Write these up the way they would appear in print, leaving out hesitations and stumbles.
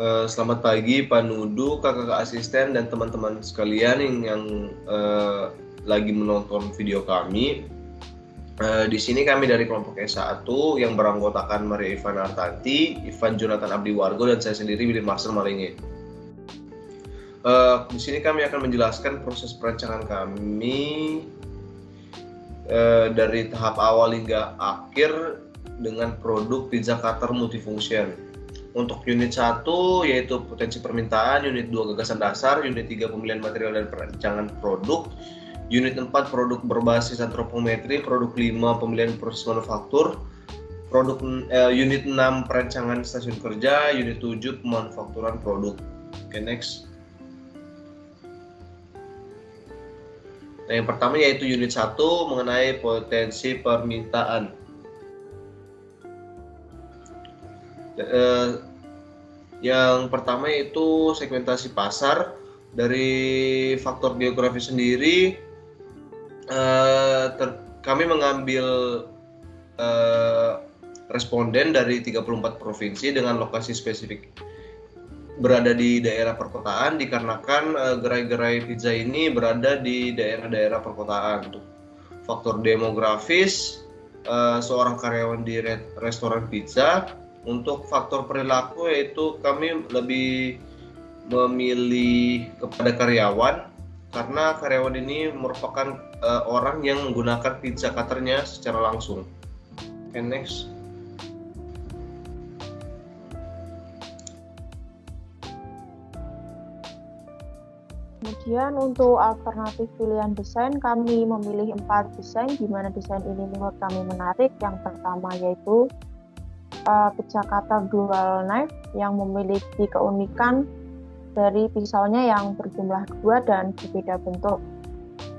Selamat pagi Pak Nudu, kakak asisten dan teman-teman sekalian yang lagi menonton video kami. Di sini kami dari kelompok S1 yang beranggotakan Maria Ivana Artanti, Ivan Jonathan Abdiwargo, dan saya sendiri Willy Marcel Malinge. Di sini kami akan menjelaskan proses perancangan kami dari tahap awal hingga akhir dengan produk pizza cutter multifunction. Untuk unit 1 yaitu potensi permintaan, unit 2 gagasan dasar, unit 3 pemilihan material dan perancangan produk, unit 4 produk berbasis antropometri, produk 5 pemilihan proses manufaktur, unit 6 perancangan stasiun kerja, unit 7 pemanufakturan produk. Oke, next. Nah, yang pertama yaitu unit 1 mengenai potensi permintaan. Yang pertama itu segmentasi pasar. Dari faktor geografi sendiri, kami mengambil responden dari 34 provinsi dengan lokasi spesifik berada di daerah perkotaan, dikarenakan gerai-gerai pizza ini berada di daerah-daerah perkotaan. Untuk faktor demografis, seorang karyawan di restoran pizza. Untuk faktor perilaku yaitu kami lebih memilih kepada karyawan, karena karyawan ini merupakan orang yang menggunakan pizza cutternya secara langsung. Okay, next. Kemudian untuk alternatif pilihan desain, kami memilih 4 desain, di mana desain ini menurut kami menarik. Yang pertama yaitu pizza cutter dual knife yang memiliki keunikan dari pisaunya yang berjumlah 2 dan berbeda bentuk.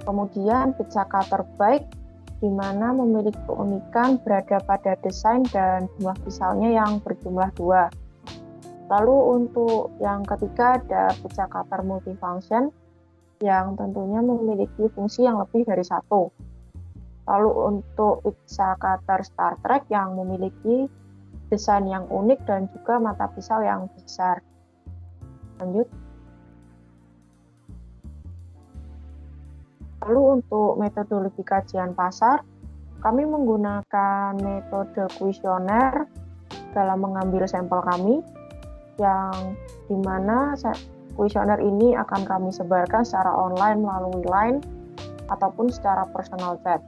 Kemudian pizza cutter bike, di mana memiliki keunikan berada pada desain dan jumlah pisaunya yang berjumlah 2. Lalu untuk yang ketiga ada pizza cutter multifunction yang tentunya memiliki fungsi yang lebih dari 1. Lalu untuk pizza cutter Star Trek yang memiliki desain yang unik dan juga mata pisau yang besar. Lanjut. Lalu untuk metodologi kajian pasar, kami menggunakan metode kuesioner dalam mengambil sampel kami, yang dimana kuesioner ini akan kami sebarkan secara online melalui Line ataupun secara personal chat.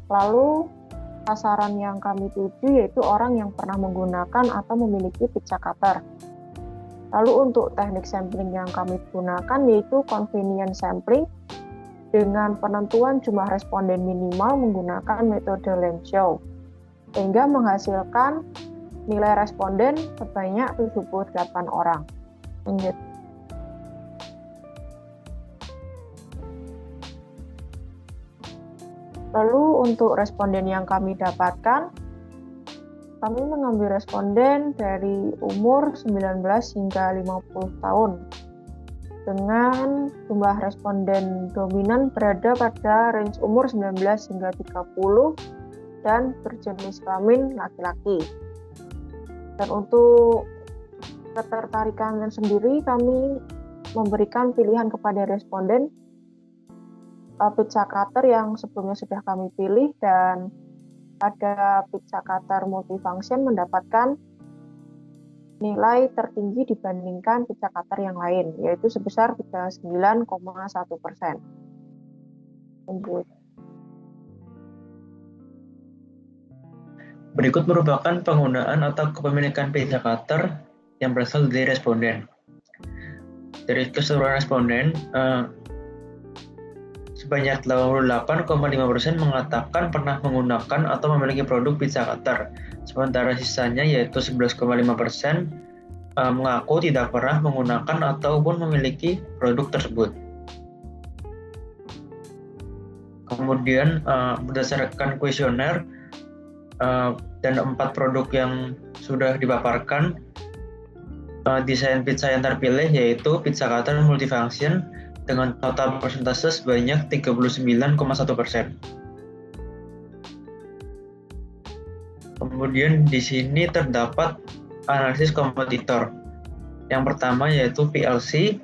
Lalu sasaran yang kami tuju yaitu orang yang pernah menggunakan atau memiliki pizza cutter. Lalu untuk teknik sampling yang kami gunakan yaitu convenience sampling dengan penentuan jumlah responden minimal menggunakan metode Lemshow, sehingga menghasilkan nilai responden sebanyak 78 orang. Lanjut. Lalu untuk responden yang kami dapatkan, kami mengambil responden dari umur 19 hingga 50 tahun. Dengan jumlah responden dominan berada pada range umur 19 hingga 30 dan berjenis kelamin laki-laki. Dan untuk ketertarikan sendiri, kami memberikan pilihan kepada responden pizza cutter yang sebelumnya sudah kami pilih, dan pada pizza cutter multifunction mendapatkan nilai tertinggi dibandingkan pizza cutter yang lain, yaitu sebesar 39,1%. Lanjut. Berikut merupakan penggunaan atau kepemilikan pizza cutter yang berasal dari responden. Dari keseluruhan responden, sebanyak 88,5% mengatakan pernah menggunakan atau memiliki produk pizza cutter, sementara sisanya yaitu 11,5% mengaku tidak pernah menggunakan ataupun memiliki produk tersebut. Kemudian berdasarkan kuesioner dan 4 produk yang sudah dipaparkan, desain pizza yang terpilih yaitu pizza cutter multifunction dengan total persentase sebanyak 39,1%. Kemudian di sini terdapat analisis kompetitor. Yang pertama yaitu PLC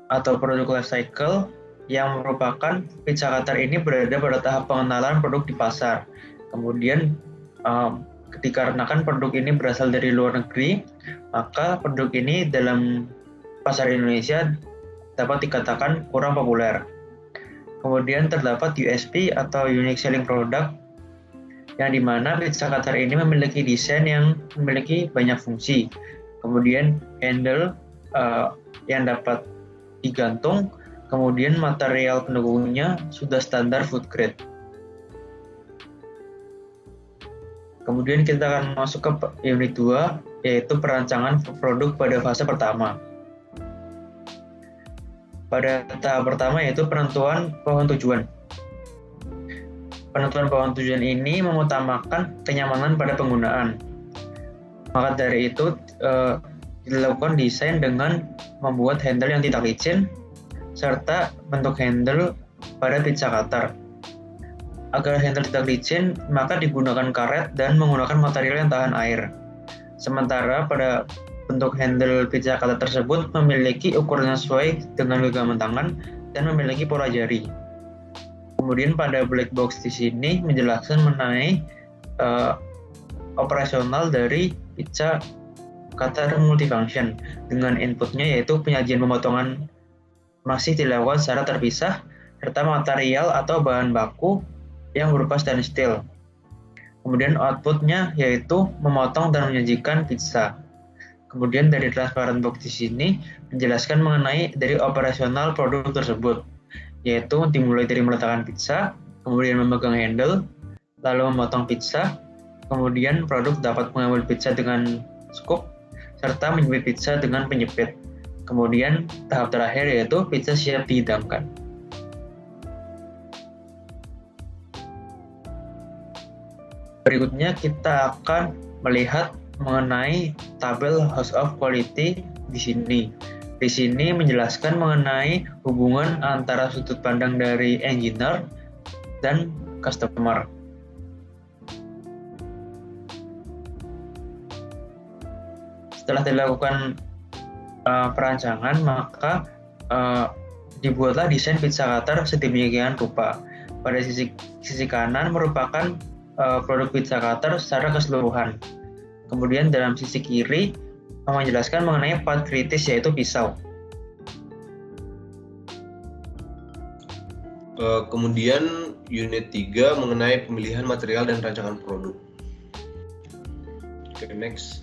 atau Product Life Cycle, yang merupakan pizza cutter ini berada pada tahap pengenalan produk di pasar. Kemudian dikarenakan produk ini berasal dari luar negeri, maka produk ini dalam pasar Indonesia dapat dikatakan kurang populer. Kemudian terdapat USP atau Unique Selling Product, yang dimana pizza cutter ini memiliki desain yang memiliki banyak fungsi. Kemudian handle yang dapat digantung, kemudian material pendukungnya sudah standar food grade. Kemudian kita akan masuk ke unit 2, yaitu perancangan produk pada fase pertama. Pada tahap pertama yaitu penentuan pohon tujuan. Penentuan pohon tujuan ini mengutamakan kenyamanan pada penggunaan. Maka dari itu dilakukan desain dengan membuat handle yang tidak licin serta bentuk handle pada pizza cutter. Agar handle tidak licin, maka digunakan karet dan menggunakan material yang tahan air. Sementara pada bentuk handle pizza cutter tersebut memiliki ukuran sesuai dengan genggaman tangan dan memiliki pola jari. Kemudian pada black box di sini menjelaskan mengenai operasional dari pizza cutter multifunction dengan inputnya yaitu penyajian pemotongan masih dilakukan secara terpisah serta material atau bahan baku yang berupa stainless steel. Kemudian outputnya yaitu memotong dan menyajikan pizza. Kemudian dari transparent box di sini menjelaskan mengenai dari operasional produk tersebut, yaitu dimulai dari meletakkan pizza, kemudian memegang handle, lalu memotong pizza, kemudian produk dapat mengambil pizza dengan scoop, serta menjepit pizza dengan penjepit. Kemudian tahap terakhir yaitu pizza siap dihidangkan. Berikutnya kita akan melihat mengenai tabel House of Quality di sini. Di sini menjelaskan mengenai hubungan antara sudut pandang dari engineer dan customer. Setelah dilakukan perancangan, maka dibuatlah desain pizza cutter sedemikian rupa. Pada sisi kanan merupakan produk pizza cutter secara keseluruhan. Kemudian dalam sisi kiri menjelaskan mengenai part kritis yaitu pisau. Kemudian unit 3 mengenai pemilihan material dan rancangan produk. Oke, next.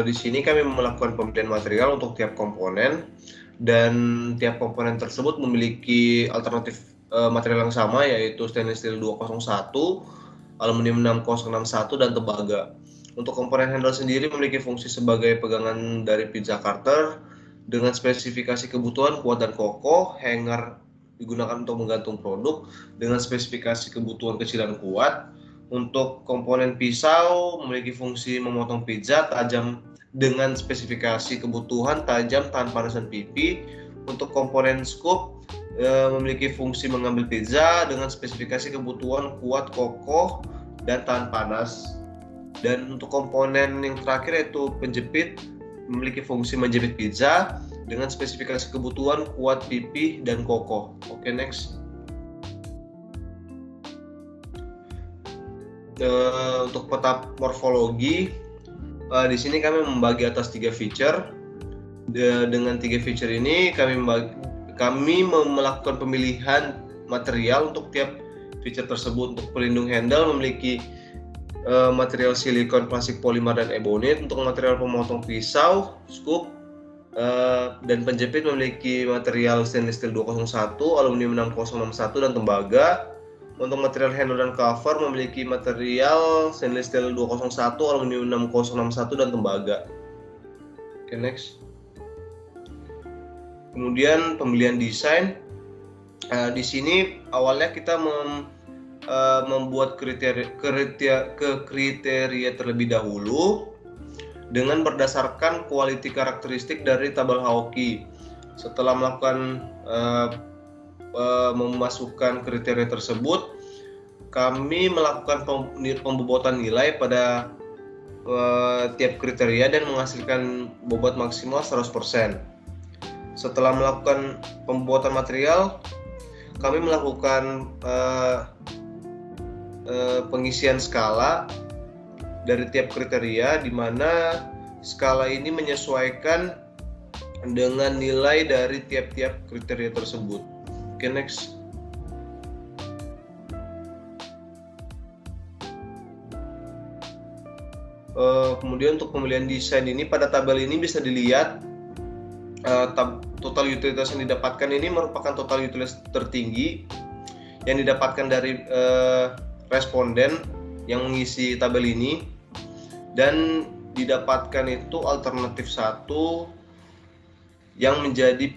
Di sini kami melakukan pemilihan material untuk tiap komponen dan tiap komponen tersebut memiliki alternatif material yang sama yaitu stainless steel 201, aluminium 6061 dan tembaga. Untuk komponen handle sendiri memiliki fungsi sebagai pegangan dari pizza cutter dengan spesifikasi kebutuhan kuat dan kokoh. Hanger digunakan untuk menggantung produk dengan spesifikasi kebutuhan kecil dan kuat. Untuk komponen pisau memiliki fungsi memotong pizza tajam dengan spesifikasi kebutuhan tajam, tahan panas dan pipi. Untuk komponen scoop memiliki fungsi mengambil pizza dengan spesifikasi kebutuhan kuat, kokoh dan tahan panas. Dan untuk komponen yang terakhir yaitu penjepit memiliki fungsi menjepit pizza dengan spesifikasi kebutuhan kuat, pipi dan kokoh. Oke, next. Untuk peta morfologi, di sini kami membagi atas 3 feature. Dengan 3 feature ini kami melakukan pemilihan material untuk tiap feature tersebut. Untuk pelindung handle memiliki material silikon, plastik, polimer dan ebonit. Untuk material pemotong pisau, scoop dan penjepit memiliki material stainless steel 201, aluminium 6061 dan tembaga. Untuk material handle dan cover memiliki material stainless steel 201, aluminium 6061 dan tembaga. Oke, next. Kemudian pemilihan desain. Di sini awalnya kita membuat kriteria terlebih dahulu dengan berdasarkan quality karakteristik dari tabel Hauki. Setelah melakukan memasukkan kriteria tersebut, kami melakukan pembobotan nilai pada tiap kriteria dan menghasilkan bobot maksimal 100%. Setelah melakukan pembuatan material, kami melakukan pengisian skala dari tiap kriteria, di mana skala ini menyesuaikan dengan nilai dari tiap-tiap kriteria tersebut. Oke, next. Kemudian untuk pemilihan desain ini, pada tabel ini bisa dilihat total utilitas yang didapatkan ini merupakan total utilitas tertinggi yang didapatkan dari responden yang mengisi tabel ini, dan didapatkan itu alternatif 1 yang menjadi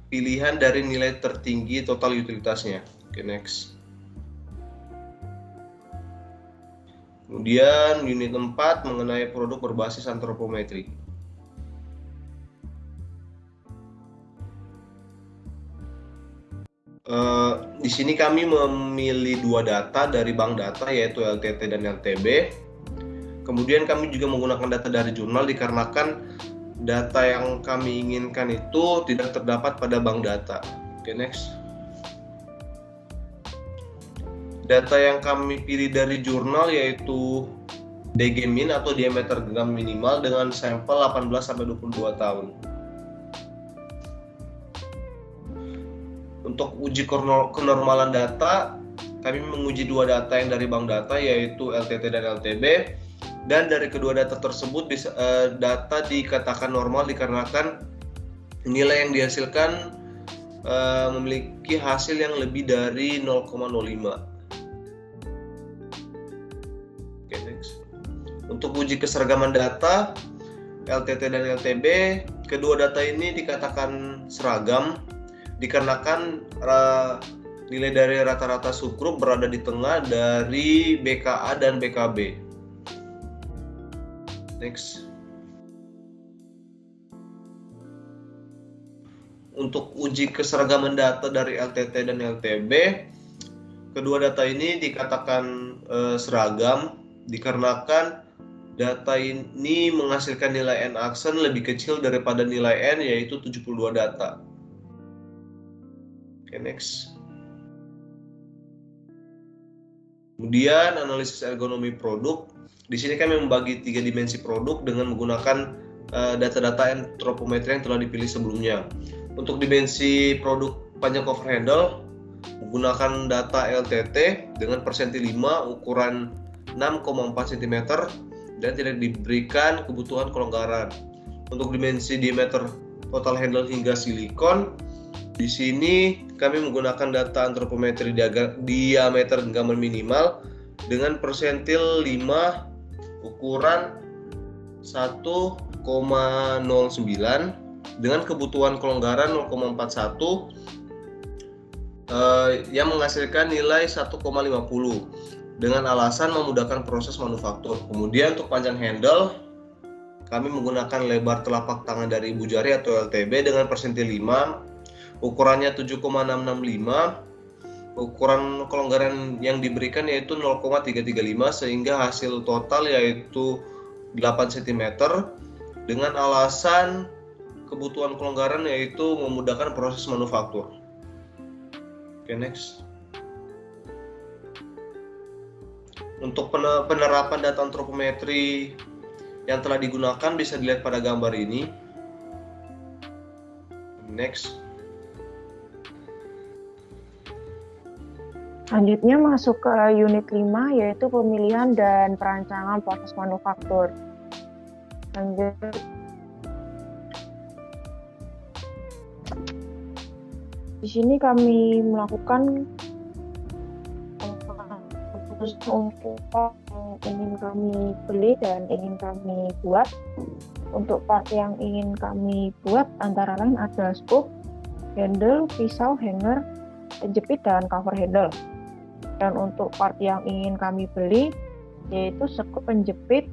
pilihan dari nilai tertinggi total utilitasnya. Oke, next. Kemudian unit 4 mengenai produk berbasis antropometri. Di sini kami memilih 2 data dari bank data, yaitu LTT dan LTB. Kemudian kami juga menggunakan data dari jurnal dikarenakan data yang kami inginkan itu tidak terdapat pada bank data. Oke, next. Data yang kami pilih dari jurnal yaitu DG-min atau diameter genggam minimal dengan sampel 18-22 tahun. Untuk uji kenormalan data, kami menguji 2 data yang dari bank data yaitu LTT dan LTB, dan dari kedua data tersebut data dikatakan normal dikarenakan nilai yang dihasilkan memiliki hasil yang lebih dari 0,05. Oke, next. Untuk uji keseragaman data LTT dan LTB, kedua data ini dikatakan seragam dikarenakan nilai dari rata-rata subgrup berada di tengah dari BKA dan BKB. Next. Untuk uji keseragaman data dari LTT dan LTB, kedua data ini dikatakan seragam dikarenakan data ini menghasilkan nilai N aksen lebih kecil daripada nilai N, yaitu 72 data. Oke, next. Kemudian analisis ergonomi produk. Di sini kami membagi 3 dimensi produk dengan menggunakan data-data antropometri yang telah dipilih sebelumnya. Untuk dimensi produk panjang cover handle menggunakan data LTT dengan persenti 5 ukuran 6,4 cm dan tidak diberikan kebutuhan kelonggaran. Untuk dimensi diameter total handle hingga silikon, di sini kami menggunakan data antropometri diameter genggaman minimal dengan persentil 5 ukuran 1,09 dengan kebutuhan kelonggaran 0,41 yang menghasilkan nilai 1,50 dengan alasan memudahkan proses manufaktur. Kemudian untuk panjang handle kami menggunakan lebar telapak tangan dari ibu jari atau LTB dengan persentil 5, ukurannya 7,665. Ukuran kelonggaran yang diberikan yaitu 0,335 sehingga hasil total yaitu 8 cm dengan alasan kebutuhan kelonggaran yaitu memudahkan proses manufaktur. Oke, next. Untuk penerapan data antropometri yang telah digunakan bisa dilihat pada gambar ini. Next. Selanjutnya masuk ke unit 5 yaitu pemilihan dan perancangan proses manufaktur. Lanjut. Di sini kami melakukan untuk yang ingin kami beli dan ingin kami buat. Untuk part yang ingin kami buat antara lain ada spool, handle, pisau, hanger, penjepit, dan cover handle. Dan untuk part yang ingin kami beli yaitu sekrup penjepit,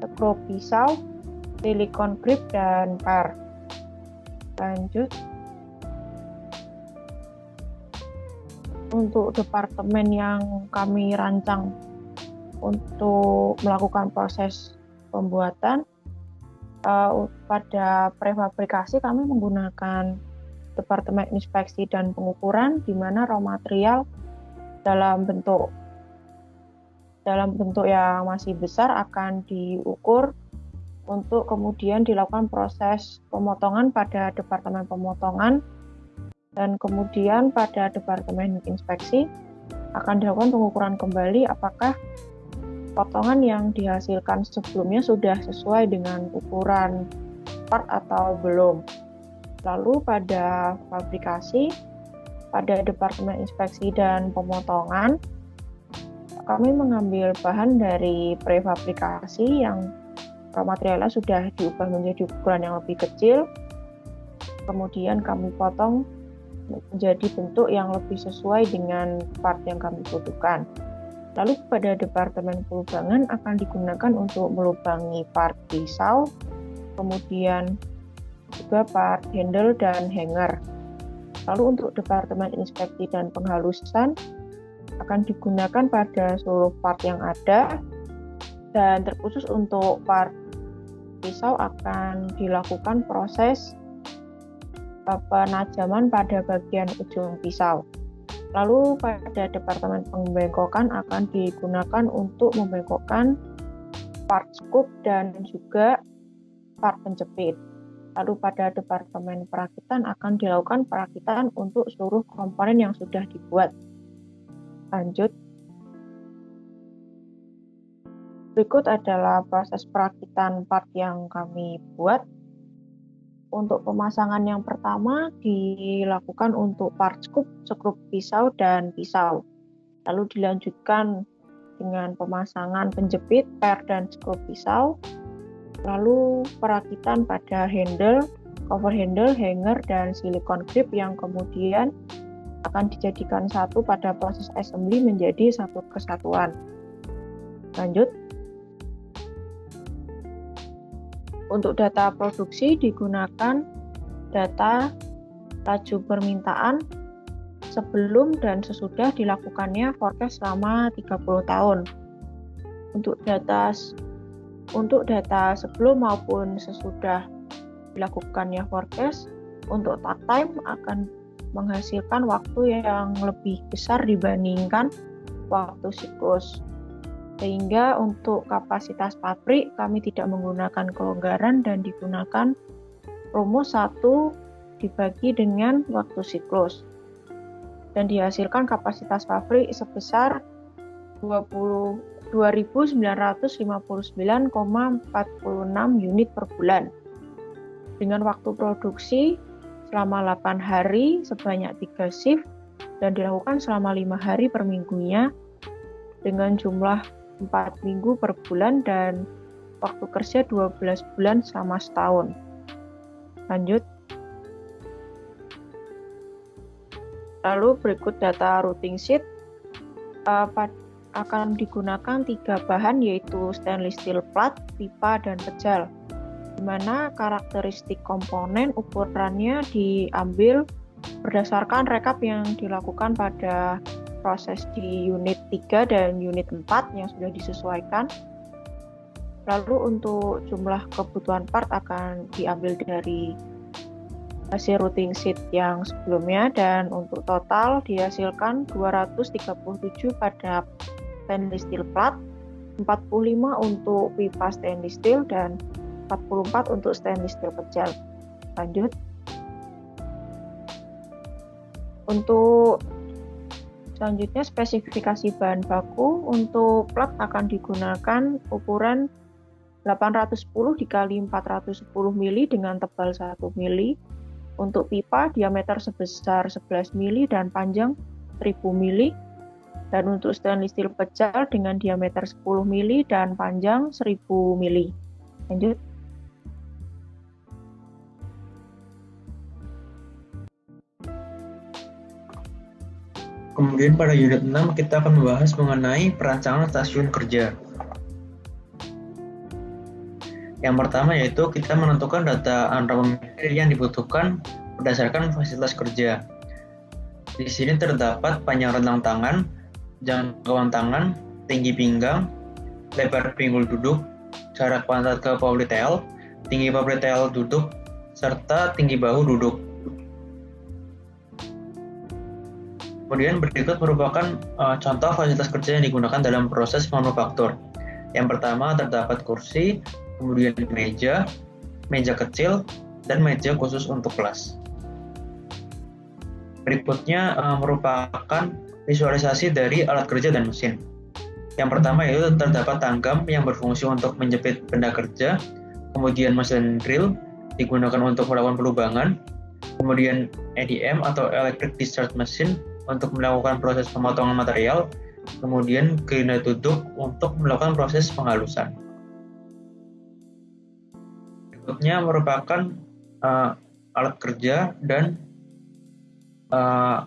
sekrup pisau, silikon grip, dan per. Lanjut. Untuk departemen yang kami rancang untuk melakukan proses pembuatan, pada prefabrikasi kami menggunakan Departemen Inspeksi dan Pengukuran, di mana raw material dalam bentuk yang masih besar akan diukur untuk kemudian dilakukan proses pemotongan pada Departemen Pemotongan, dan kemudian pada Departemen Inspeksi akan dilakukan pengukuran kembali apakah potongan yang dihasilkan sebelumnya sudah sesuai dengan ukuran part atau belum. Lalu pada fabrikasi, pada Departemen Inspeksi dan Pemotongan, kami mengambil bahan dari prefabrikasi yang raw materialnya sudah diubah menjadi ukuran yang lebih kecil, kemudian kami potong menjadi bentuk yang lebih sesuai dengan part yang kami butuhkan. Lalu pada Departemen Pelubangan akan digunakan untuk melubangi part pisau, kemudian juga part handle dan hanger. Lalu untuk Departemen Inspeksi dan Penghalusan akan digunakan pada seluruh part yang ada, dan terkhusus untuk part pisau akan dilakukan proses penajaman pada bagian ujung pisau. Lalu pada Departemen Pembengkokan akan digunakan untuk membengkokkan part scoop dan juga part penjepit. Lalu pada Departemen Perakitan akan dilakukan perakitan untuk seluruh komponen yang sudah dibuat. Lanjut. Berikut adalah proses perakitan part yang kami buat. Untuk pemasangan yang pertama dilakukan untuk part scoop, skrup pisau, dan pisau. Lalu dilanjutkan dengan pemasangan penjepit, per, dan skrup pisau. Lalu perakitan pada handle, cover handle, hanger, dan silikon grip yang kemudian akan dijadikan satu pada proses assembly menjadi satu kesatuan. Lanjut. Untuk data produksi digunakan data laju permintaan sebelum dan sesudah dilakukannya forecast selama 30 tahun. Untuk data sebelum maupun sesudah dilakukannya forecast, untuk takt time akan menghasilkan waktu yang lebih besar dibandingkan waktu siklus. Sehingga untuk kapasitas pabrik kami tidak menggunakan kelonggaran dan digunakan rumus 1 dibagi dengan waktu siklus. Dan dihasilkan kapasitas pabrik sebesar 2959,46 unit per bulan. Dengan waktu produksi selama 8 hari sebanyak 3 shift dan dilakukan selama 5 hari per minggunya dengan jumlah 4 minggu per bulan dan waktu kerja 12 bulan selama setahun. Lanjut. Lalu berikut data routing sheet. Akan digunakan 3 bahan yaitu stainless steel flat, pipa, dan pejal. Di mana karakteristik komponen ukurannya diambil berdasarkan rekap yang dilakukan pada proses di unit 3 dan unit 4 yang sudah disesuaikan. Lalu untuk jumlah kebutuhan part akan diambil dari hasil routing sheet yang sebelumnya, dan untuk total dihasilkan 237 pada stainless steel flat, 45 untuk pipa stainless steel, dan 44 untuk stainless steel pejal. Lanjut. Untuk selanjutnya spesifikasi bahan baku. Untuk plat akan digunakan ukuran 810 × 410 mili dengan tebal 1 mili. Untuk pipa diameter sebesar 11 mili dan panjang 1000 mili. Dan untuk stainless steel pejal dengan diameter 10 mili dan panjang 1000 mili. Lanjut. Kemudian pada unit 6 kita akan membahas mengenai perancangan stasiun kerja. Yang pertama yaitu kita menentukan data raw material yang dibutuhkan berdasarkan fasilitas kerja. Di sini terdapat panjang rentang tangan, jangkauan tangan, tinggi pinggang, lebar pinggul duduk, jarak pantat ke popliteal, tinggi popliteal duduk, serta tinggi bahu duduk. Kemudian berikut merupakan contoh fasilitas kerja yang digunakan dalam proses manufaktur. Yang pertama terdapat kursi, kemudian meja, meja kecil, dan meja khusus untuk kelas. Berikutnya merupakan visualisasi dari alat kerja dan mesin. Yang pertama yaitu terdapat tanggam yang berfungsi untuk menjepit benda kerja, kemudian mesin drill digunakan untuk melakukan pelubangan, kemudian EDM atau Electric Discharge Machine untuk melakukan proses pemotongan material, kemudian grinder duduk untuk melakukan proses penghalusan. Berikutnya merupakan alat kerja dan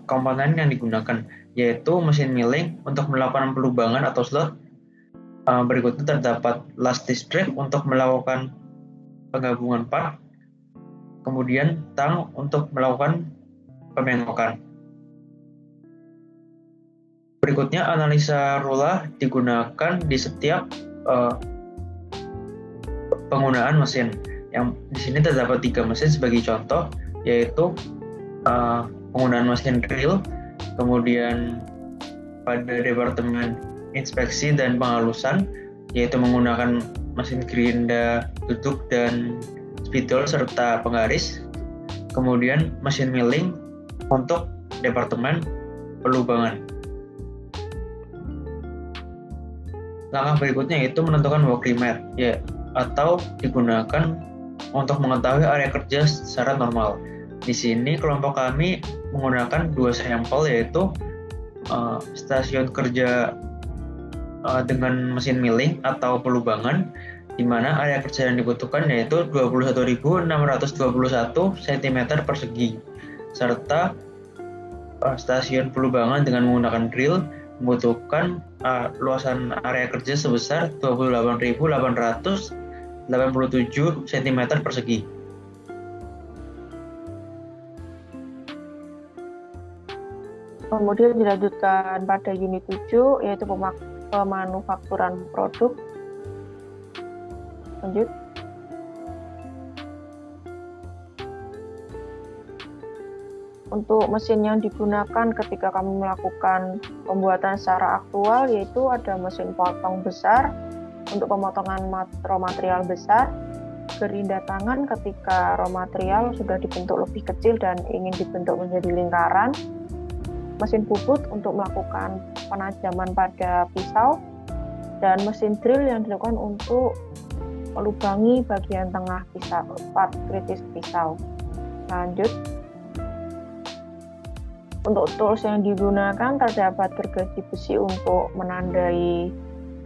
komponen yang digunakan, yaitu mesin milling untuk melakukan pelubangan atau slot. Berikutnya terdapat last disc drive untuk melakukan penggabungan part, kemudian tang untuk melakukan pemengkokan. Berikutnya analisa rula digunakan di setiap penggunaan mesin. Yang di sini terdapat 3 mesin sebagai contoh, yaitu penggunaan mesin drill, kemudian pada departemen inspeksi dan penghalusan, yaitu menggunakan mesin gerinda duduk dan spidol serta penggaris, kemudian mesin milling untuk departemen pelubangan. Langkah berikutnya yaitu menentukan work remit, atau digunakan untuk mengetahui area kerja secara normal. Di sini kelompok kami menggunakan 2 sampel, yaitu stasiun kerja dengan mesin milling atau pelubangan, di mana area kerja yang dibutuhkan yaitu 21.621 cm persegi, serta stasiun pelubangan dengan menggunakan drill membutuhkan luasan area kerja sebesar 28.887 cm persegi. Kemudian dilanjutkan pada unit 7, yaitu pemanufakturan produk. Lanjut. Untuk mesin yang digunakan ketika kami melakukan pembuatan secara aktual, yaitu ada mesin potong besar untuk pemotongan raw material besar, gerinda tangan ketika raw material sudah dibentuk lebih kecil dan ingin dibentuk menjadi lingkaran, mesin bubut untuk melakukan penajaman pada pisau, dan mesin drill yang dilakukan untuk melubangi bagian tengah pisau, part kritis pisau. Lanjut. Untuk tools yang digunakan terdapat gergaji besi untuk menandai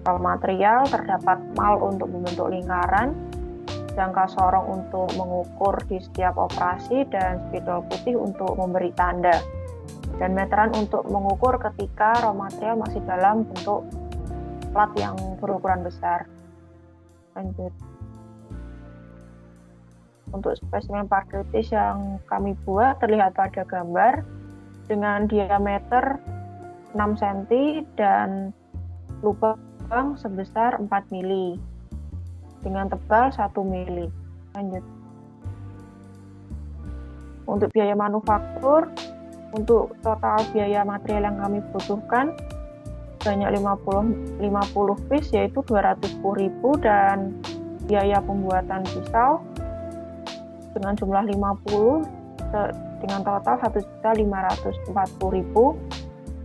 raw material, terdapat mal untuk membentuk lingkaran, jangka sorong untuk mengukur di setiap operasi, dan spidol putih untuk memberi tanda, dan meteran untuk mengukur ketika raw material masih dalam bentuk plat yang berukuran besar. Lanjut. Untuk spesimen part kritis yang kami buat terlihat pada gambar, dengan diameter 6 cm dan lubang sebesar 4 mili dengan tebal 1 mili. Lanjut. Untuk biaya manufaktur, untuk total biaya material yang kami butuhkan banyak 50 piece, yaitu 210.000, dan biaya pembuatan pisau dengan jumlah 50 dengan total 1.540.000.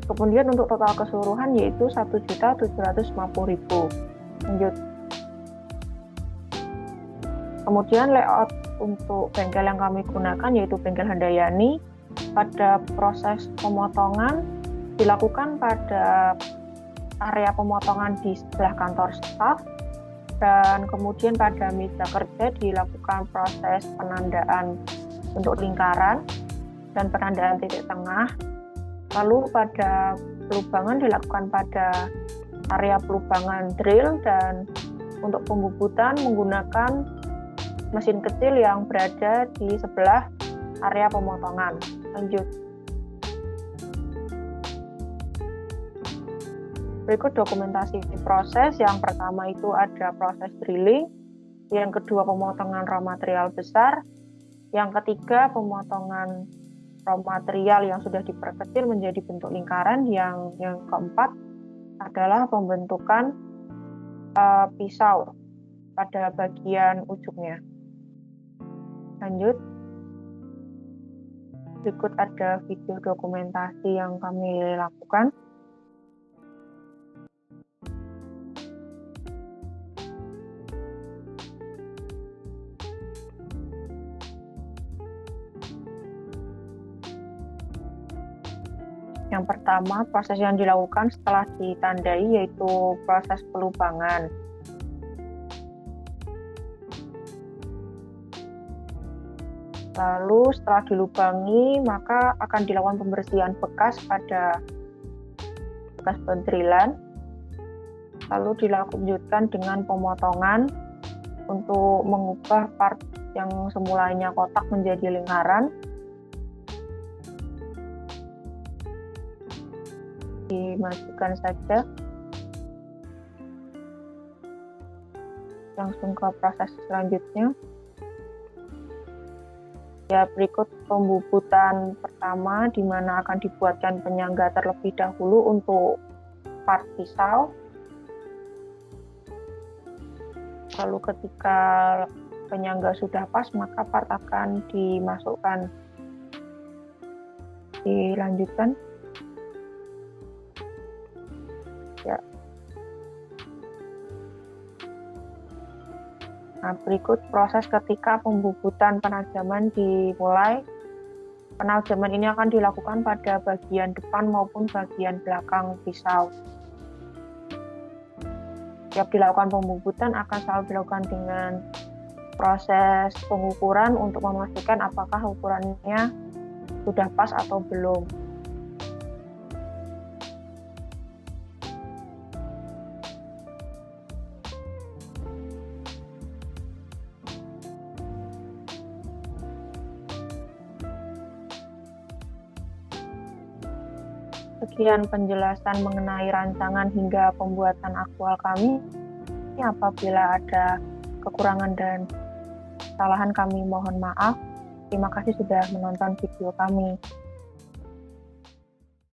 Kemudian untuk total keseluruhan yaitu 1.750.000. Lanjut. Kemudian layout untuk bengkel yang kami gunakan yaitu bengkel Handayani. Pada proses pemotongan dilakukan pada area pemotongan di sebelah kantor staf, dan kemudian pada meja kerja dilakukan proses penandaan untuk lingkaran dan penandaan titik tengah. Lalu pada pelubangan dilakukan pada area pelubangan drill, dan untuk pembubutan menggunakan mesin kecil yang berada di sebelah area pemotongan. Lanjut. Berikut dokumentasi proses. Yang pertama itu ada proses drilling, yang kedua pemotongan raw material besar, yang ketiga pemotongan raw material yang sudah diperkecil menjadi bentuk lingkaran, yang keempat adalah pembentukan pisau pada bagian ujungnya. Lanjut. Berikut ada video dokumentasi yang kami lakukan. Yang pertama, proses yang dilakukan setelah ditandai yaitu proses pelubangan. Lalu setelah dilubangi, maka akan dilakukan pembersihan bekas pada bekas pendrilan. Lalu dilanjutkan dengan pemotongan untuk mengubah part yang semulanya kotak menjadi lingkaran. Dimajukan saja. Langsung ke proses selanjutnya. Ya, berikut pembubutan pertama di mana akan dibuatkan penyangga terlebih dahulu untuk part pisau. Lalu ketika penyangga sudah pas, maka part akan dimasukkan. Dilanjutkan. Ya. Nah, berikut proses ketika pembubutan penajaman dimulai. Penajaman ini akan dilakukan pada bagian depan maupun bagian belakang pisau. Setiap dilakukan pembubutan akan selalu dilakukan dengan proses pengukuran untuk memastikan apakah ukurannya sudah pas atau belum. Sekian penjelasan mengenai rancangan hingga pembuatan aktual kami. Apabila ada kekurangan dan kesalahan, kami mohon maaf. Terima kasih sudah menonton video kami.